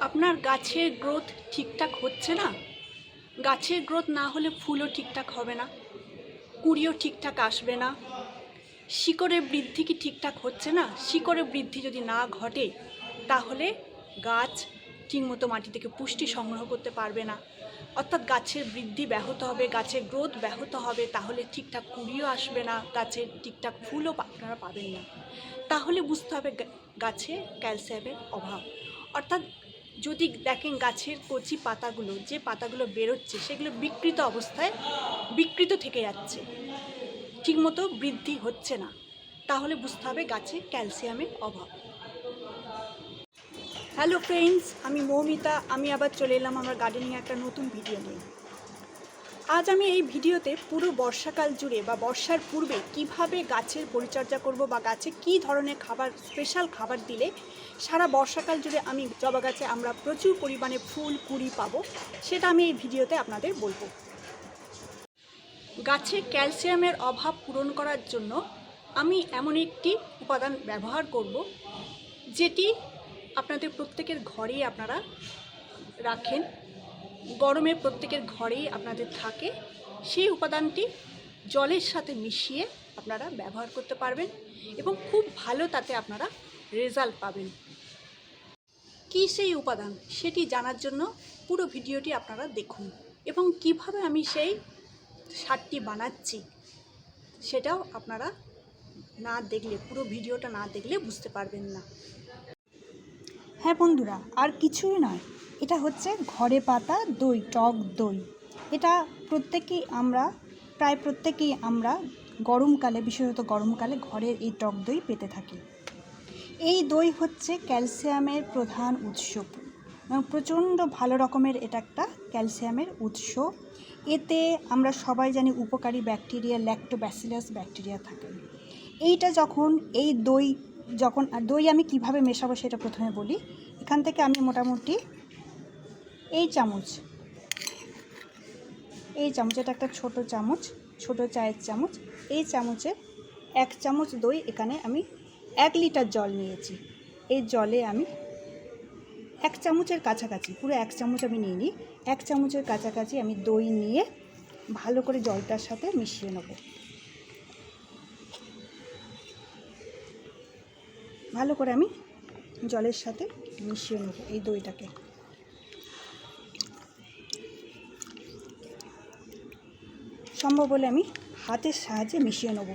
আপনার গাছের গ্রোথ ঠিকঠাক হচ্ছে না, গাছের গ্রোথ না হলে ফুলও ঠিকঠাক হবে না, কুঁড়িও ঠিকঠাক আসবে না, শিকড়ের বৃদ্ধি কি ঠিকঠাক হচ্ছে না? শিকড়ের বৃদ্ধি যদি না ঘটে তাহলে গাছ ঠিকমতো মাটি থেকে পুষ্টি সংগ্রহ করতে পারবে না, অর্থাৎ গাছের বৃদ্ধি ব্যাহত হবে, গাছের গ্রোথ ব্যাহত হবে, তাহলে ঠিকঠাক কুঁড়িও আসবে না, গাছের ঠিকঠাক ফুলও আপনারা পাবেন না। তাহলে বুঝতে হবে গাছে ক্যালসিয়ামের অভাব। অর্থাৎ যদি দেখেন গাছের কচি পাতাগুলো, যে পাতাগুলো বেরোচ্ছে সেগুলো বিকৃত অবস্থায় বিকৃত থেকে যাচ্ছে, ঠিকমতো বৃদ্ধি হচ্ছে না, তাহলে বুঝতে হবে গাছে ক্যালসিয়ামের অভাব। হ্যালো ফ্রেন্ডস, আমি মৌমিতা। আমি আবার চলে এলাম আমার গার্ডেনিংয়ে একটা নতুন ভিডিও নিয়ে। আজ আমি এই ভিডিওতে পুরো বর্ষাকাল জুড়ে বা বর্ষার পূর্বে কিভাবে গাছের পরিচর্যা করব বা গাছে কী ধরনের খাবার, স্পেশাল খাবার দিলে সারা বর্ষাকাল জুড়ে আমি জবা গাছে আমরা প্রচুর পরিমাণে ফুল কুঁড়ি পাবো, সেটা আমি এই ভিডিওতে আপনাদের বলবো। গাছে ক্যালসিয়ামের অভাব পূরণ করার জন্য আমি এমন একটি উপাদান ব্যবহার করব যেটি আপনাদের প্রত্যেকের ঘরেই আপনারা রাখেন, গরমে প্রত্যেকের ঘরেই আপনাদের থাকে। সেই উপাদানটি জলের সাথে মিশিয়ে আপনারা ব্যবহার করতে পারবেন এবং খুব ভালো তাতে আপনারা রেজাল্ট পাবেন। কী সেই উপাদান সেটি জানার জন্য পুরো ভিডিওটি আপনারা দেখুন, এবং কিভাবে আমি সেই সারটি বানাচ্ছি সেটাও আপনারা না দেখলে, পুরো ভিডিওটা না দেখলে বুঝতে পারবেন না। হ্যাঁ বন্ধুরা, আর কিছুই নয়, এটা হচ্ছে ঘরে পাতা দই, টক দই। এটা প্রায় প্রত্যেকেই আমরা গরমকালে, বিশেষত গরমকালে ঘরের এই টক দই পেতে থাকি। এই দই হচ্ছে ক্যালসিয়ামের প্রধান উৎস, প্রচণ্ড ভালো রকমের এটা একটা ক্যালসিয়ামের উৎস। এতে আমরা সবাই জানি উপকারী ব্যাকটেরিয়া, ল্যাক্টোব্যাসিলাস ব্যাকটেরিয়া থাকে। এই দই আমি কিভাবে মেশাবো সেটা প্রথমে বলি। এখান থেকে আমি মোটামুটি এই চামচ, এটা একটা ছোট চামচ, ছোট চায়ের চামচ, এই চামচে 1 চামচ দই, এখানে আমি 1 লিটার জল নিয়েছি। এই জলে আমি 1 চামচের কাছাকাছি, পুরো 1 চামচ আমি নিইনি, 1 চামচের কাছাকাছি আমি দই নিয়ে ভালো করে জলটার সাথে মিশিয়ে নেব। ভালো করে আমি জলের সাথে মিশিয়ে নেব এই দইটাকে। সম্ভব হলে আমি হাতের সাহায্যে মিশিয়ে নেব।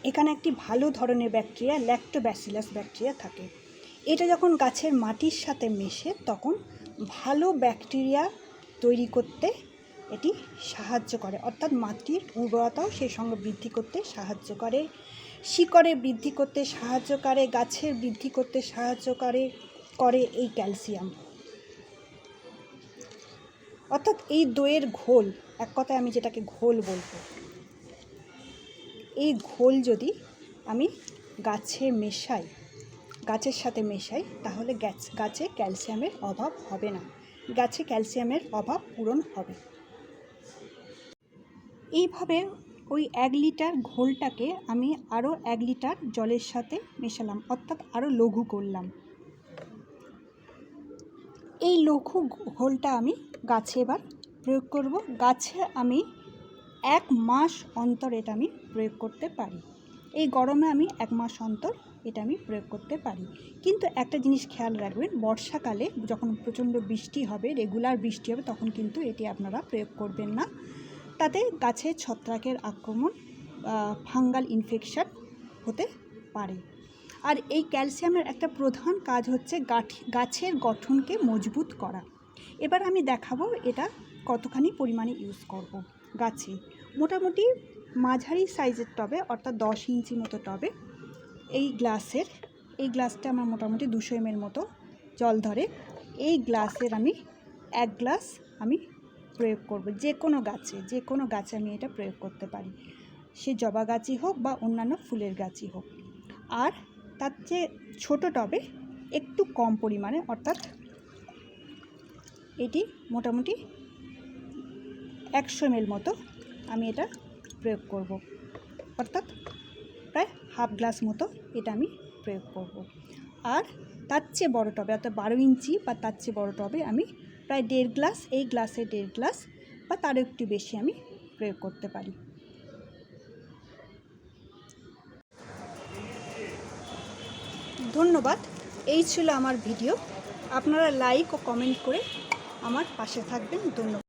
এখানে একটি ভালো ধরনের ব্যাকটেরিয়া, ল্যাক্টোব্যাসিলাস ব্যাকটেরিয়া থাকে। এটা যখন গাছের মাটির সাথে মেশে তখন ভালো ব্যাকটেরিয়া তৈরি করতে এটি সাহায্য করে, অর্থাৎ মাটির উর্বরতাও সেই সঙ্গে বৃদ্ধি করতে সাহায্য করে, শিকড়ে বৃদ্ধি করতে সাহায্য করে, গাছের বৃদ্ধি করতে সাহায্য করে এই ক্যালসিয়াম। অর্থাৎ এই দইয়ের ঘোল, এক কথায় আমি যেটাকে ঘোল বলবো, এই ঘোল যদি আমি গাছের সাথে মেশাই তাহলে গাছে ক্যালসিয়ামের অভাব হবে না, গাছে ক্যালসিয়ামের অভাব পূরণ হবে। এইভাবে ওই 1 লিটার ঘোলটাকে আমি আরও 1 লিটার জলের সাথে মেশালাম, অর্থাৎ আরও লঘু করলাম। এই লঘু ঘোলটা আমি গাছে এবার প্রয়োগ করব। গাছে আমি 1 মাস অন্তর এটা আমি প্রয়োগ করতে পারি। এই গরমে আমি 1 মাস অন্তর এটা আমি প্রয়োগ করতে পারি। কিন্তু একটা জিনিস খেয়াল রাখবেন, বর্ষাকালে যখন প্রচণ্ড বৃষ্টি হবে, রেগুলার বৃষ্টি হবে, তখন কিন্তু এটি আপনারা প্রয়োগ করবেন না। তাতে গাছে ছত্রাকের আক্রমণ, ফাঙ্গাল ইনফেকশন হতে পারে। আর এই ক্যালসিয়ামের একটা প্রধান কাজ হচ্ছে গাছের গঠনকে মজবুত করা। এবার আমি দেখাবো এটা কতখানি পরিমাণে ইউজ করব। গাছে মোটামুটি মাঝারি সাইজের টবে, অর্থাৎ 10 ইঞ্চি মতো টবে, এই গ্লাসটা আমার মোটামুটি 200 ml মতো জল ধরে। এই গ্লাসের আমি 1 গ্লাস আমি প্রয়োগ করব। যে কোনো গাছে আমি এটা প্রয়োগ করতে পারি, সে জবা গাছই হোক বা অন্যান্য ফুলের গাছই হোক। আর তার চেয়ে ছোটো টবে একটু কম পরিমাণে, অর্থাৎ এটি মোটামুটি 100 ml মতো আমি এটা প্রয়োগ করব, অর্থাৎ প্রায় হাফ গ্লাস মতো এটা আমি প্রয়োগ করব। আর তার চেয়ে বড় টবে, অর্থাৎ 12 ইঞ্চি বা তার চেয়ে বড় টবে আমি প্রায় 1.5 গ্লাস, এই গ্লাসে 1.5 গ্লাস বা তারও একটু বেশি আমি প্রয়োগ করতে পারি। ধন্যবাদ। এই ছিল আমার ভিডিও। আপনারা লাইক ও কমেন্ট করে আমার পাশে থাকবেন। ধন্যবাদ।